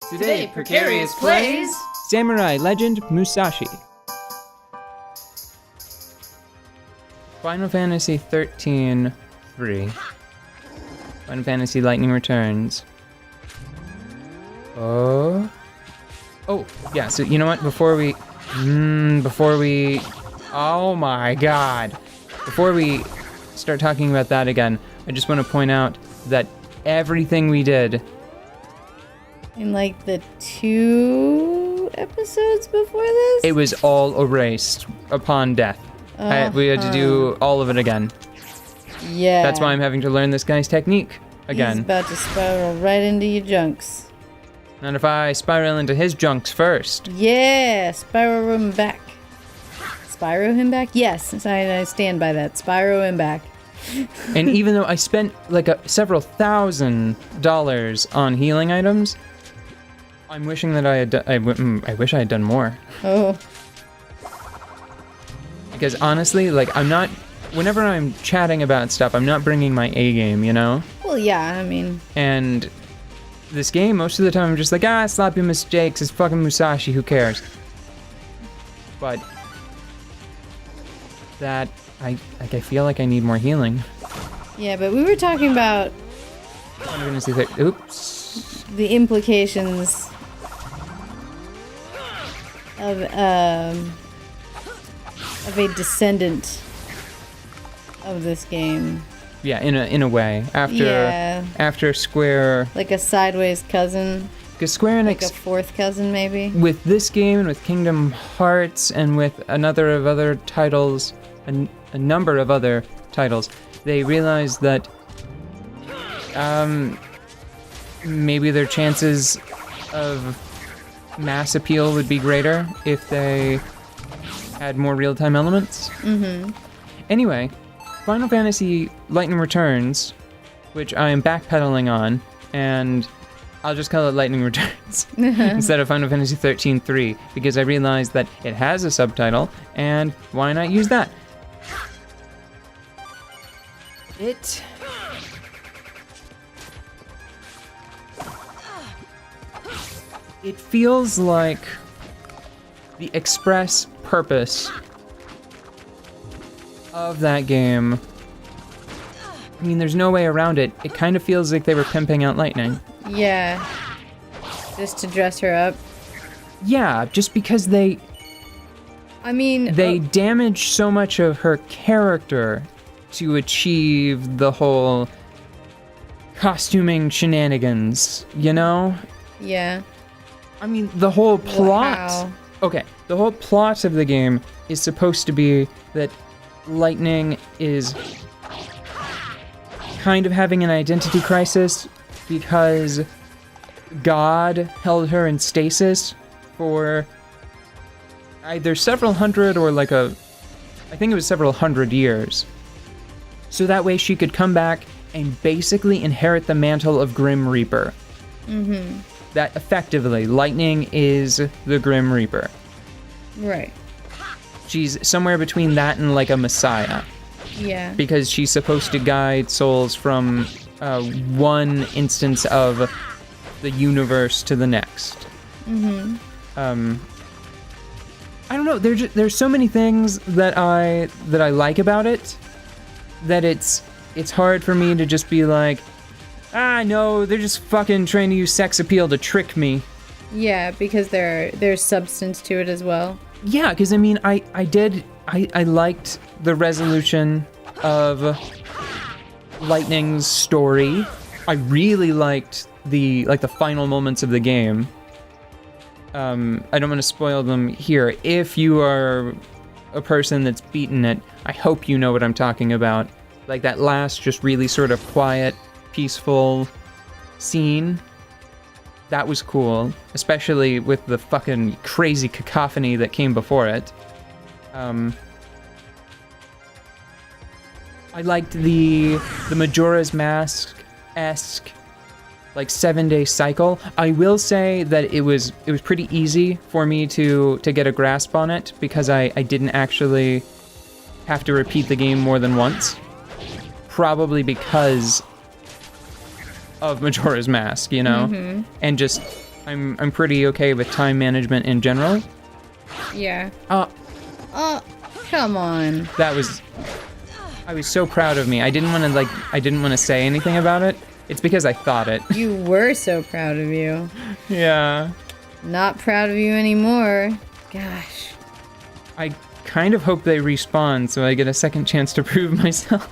Today, Precarious plays Samurai Legend Musashi. Final Fantasy 13-3. Final Fantasy Lightning Returns. Oh, yeah, so you know what? Before we, oh my god. Before we start talking about that again, I just want to point out that everything we did in like the 2 episodes before this? it was all erased upon death. We had to do all of it again. Yeah. That's why I'm having to learn this guy's technique again. He's about to spiral right into your junks. Not if I spiral into his junks first. Yeah, Spyro him back. Spyro him back? Yes, I stand by that. Spyro him back. And even though I spent like several $1,000s on healing items, I'm wishing that I wish I had done more. Oh. Because honestly, like whenever I'm chatting about stuff, I'm not bringing my A game, you know? Well, yeah, I mean. And this game, most of the time I'm just like, sloppy mistakes, it's fucking Musashi, who cares? But that, I feel like I need more healing. Yeah, but we were talking about I'm gonna see that. Oops. the implications of a descendant of this game. Yeah, in a way. After Square, Like a sideways cousin. because Square Like a Enix, fourth cousin, maybe. with this game and with Kingdom Hearts and with a number of other titles, they realized that maybe their chances of mass appeal would be greater if they had more real-time elements. Mm-hmm. Anyway, Final Fantasy Lightning Returns, which I am backpedaling on, and I'll just call it Lightning Returns instead of Final Fantasy 13-3, because I realized that it has a subtitle, and why not use that? It feels like the express purpose of that game. I mean, there's no way around it. It kind of feels like they were pimping out Lightning. Yeah. Just to dress her up. Yeah, just because they damage so much of her character to achieve the whole costuming shenanigans, you know? Yeah. I mean, the whole plot. Wow. Okay, the whole plot of the game is supposed to be that Lightning is kind of having an identity crisis because God held her in stasis for either several hundred or I think it was several hundred years. So that way she could come back and basically inherit the mantle of Grim Reaper. Mm-hmm. That effectively, Lightning is the Grim Reaper. Right. She's somewhere between that and like a messiah. Yeah. Because She's supposed to guide souls from one instance of the universe to the next. Mm-hmm. I don't know. There's so many things that I like about it that it's hard for me to just be like, no, they're just fucking trying to use sex appeal to trick me. Yeah, because there's substance to it as well. Yeah, because I mean, I liked the resolution of Lightning's story. I really liked the final moments of the game. I don't want to spoil them here. If you are a person that's beaten it, I hope you know what I'm talking about. Like that last just really sort of quiet, peaceful scene. That was cool, especially with the fucking crazy cacophony that came before it. I liked the Majora's Mask-esque like 7-day cycle. I will say that it was pretty easy for me to get a grasp on it because I didn't actually have to repeat the game more than once. Probably because of Majora's Mask, you know? Mm-hmm. And just I'm pretty okay with time management in general. Yeah. Oh, Come on. I was so proud of me. I didn't want to say anything about it. It's because I thought it. You were so proud of you. Yeah. Not proud of you anymore. Gosh. I kind of hope they respawn so I get a second chance to prove myself.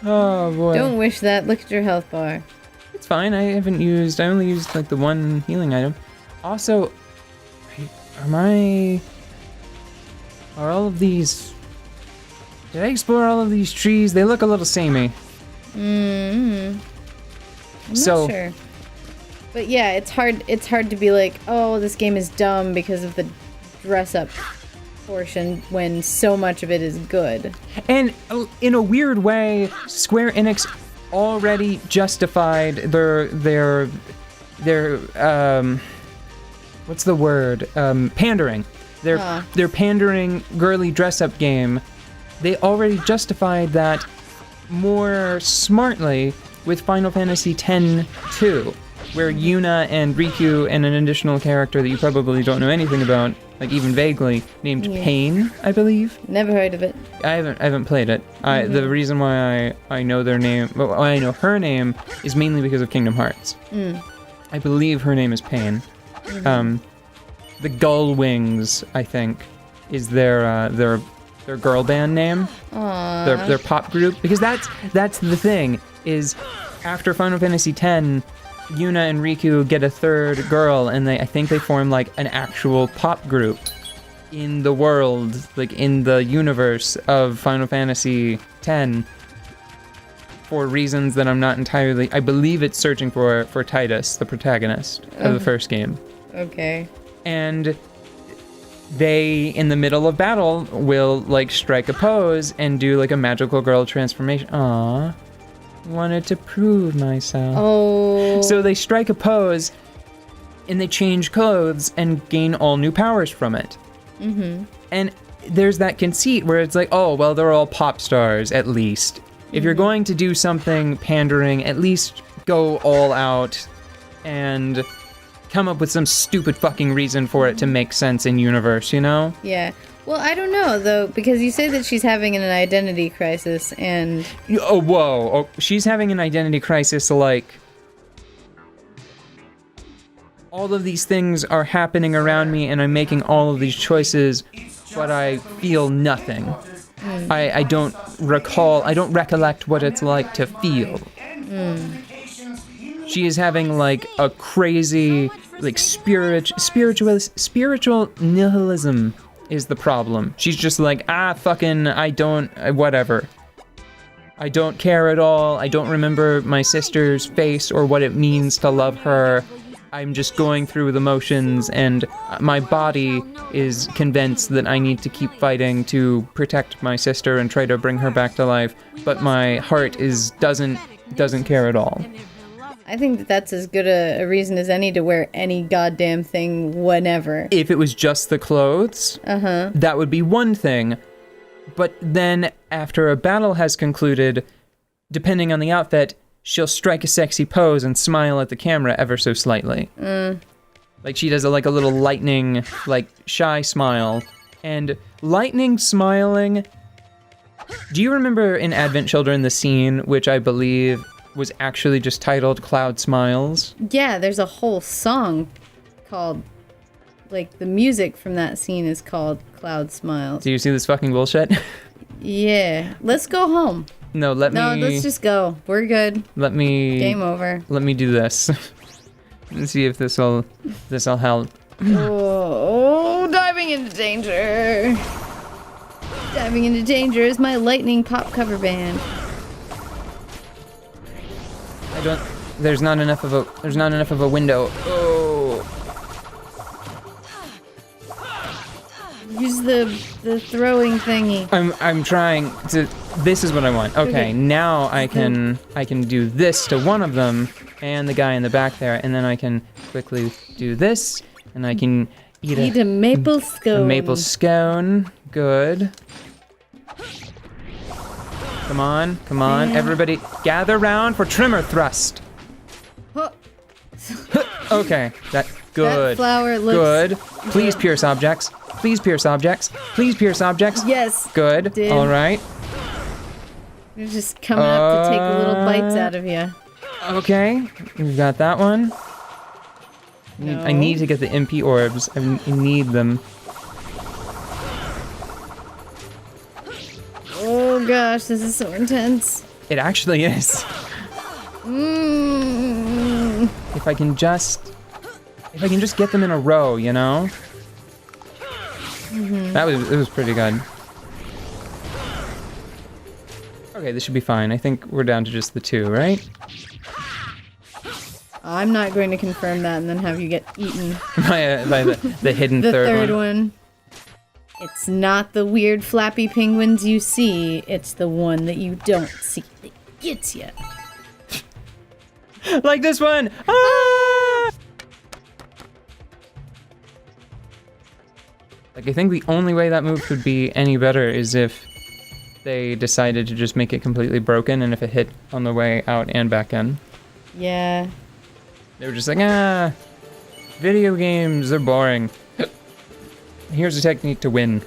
Oh boy. Don't wish that. Look at your health bar. It's fine. I only used like the one healing item. Also, are all of these, did I explore all of these trees? They look a little samey. I'm not sure. But yeah, it's hard to be like, oh, this game is dumb because of the dress up portion when so much of it is good. And in a weird way, Square Enix already justified their what's the word? Pandering. Their pandering girly dress up game. They already justified that more smartly with Final Fantasy X-2, where Yuna and Riku and an additional character that you probably don't know anything about, like even vaguely, named Pain, I believe. Never heard of it. I haven't played it. The reason why I know their name, why I know her name, is mainly because of Kingdom Hearts. I believe her name is Pain. The Gull Wings, I think, is their girl band name. Aww. Their pop group, because that's the thing is after Final Fantasy X, Yuna and Riku get a third girl, and I think they form like an actual pop group in the world, like in the universe of Final Fantasy X, for reasons that I'm not entirely. I believe it's searching for Titus, the protagonist of the first game. Okay. And they, in the middle of battle, will like strike a pose and do like a magical girl transformation. Aww. Wanted to prove myself. Oh. So they strike a pose and they change clothes and gain all new powers from it. And there's that conceit where it's like, oh, well, they're all pop stars at least. If you're going to do something pandering, at least go all out and come up with some stupid fucking reason for it to make sense in universe, you know? Yeah. Well, I don't know, though, because you say that she's having an identity crisis, and... Oh, whoa. Oh, she's having an identity crisis, like... All of these things are happening around me, and I'm making all of these choices, but I feel nothing. I don't recollect what it's like to feel. She is having, like, a crazy, like, spiritual nihilism is the problem. She's just like, whatever. I don't care at all. I don't remember my sister's face or what it means to love her. I'm just going through the motions, and my body is convinced that I need to keep fighting to protect my sister and try to bring her back to life, but my heart doesn't care at all. I think that that's as good a reason as any to wear any goddamn thing whenever. If it was just the clothes, that would be one thing. But then, after a battle has concluded, depending on the outfit, she'll strike a sexy pose and smile at the camera ever so slightly. Like she does a little lightning, like shy smile. And lightning smiling... Do you remember in Advent Children the scene, which I believe was actually just titled Cloud Smiles? Yeah, there's a whole song called, like, the music from that scene is called Cloud Smiles. Do you see this fucking bullshit? Yeah. Let's go home. No, let's just go. We're good. Game over. Let me do this. Let's see if this'll help. Oh, diving into danger. Diving into danger is my lightning pop cover band. There's not enough of a window. Oh. Use the throwing thingy. I'm trying to. This is what I want. Okay, now I can do this to one of them and the guy in the back there, and then I can quickly do this, and I can eat a maple scone. A maple scone. Good. Come on, Yeah. everybody, gather round for Tremor Thrust. Okay, good. That flower looks good. Please pierce objects. Please pierce objects. Please pierce objects. Yes. Good. Did. All right. They're just coming up to take little bites out of you. Okay, we've got that one. No. I need to get the MP orbs. I need them. Oh gosh, this is so intense. It actually is. If I can just get them in a row, you know? It was pretty good. Okay, this should be fine. I think we're down to just the 2, right? I'm not going to confirm that and then have you get eaten. by the hidden The third third one. It's not the weird flappy penguins you see, it's the one that you don't see that gets you. Like this one! Ah! Like, I think the only way that move could be any better is if they decided to just make it completely broken, and if it hit on the way out and back in. Yeah. They were just like, video games, they're boring. Here's a technique to win.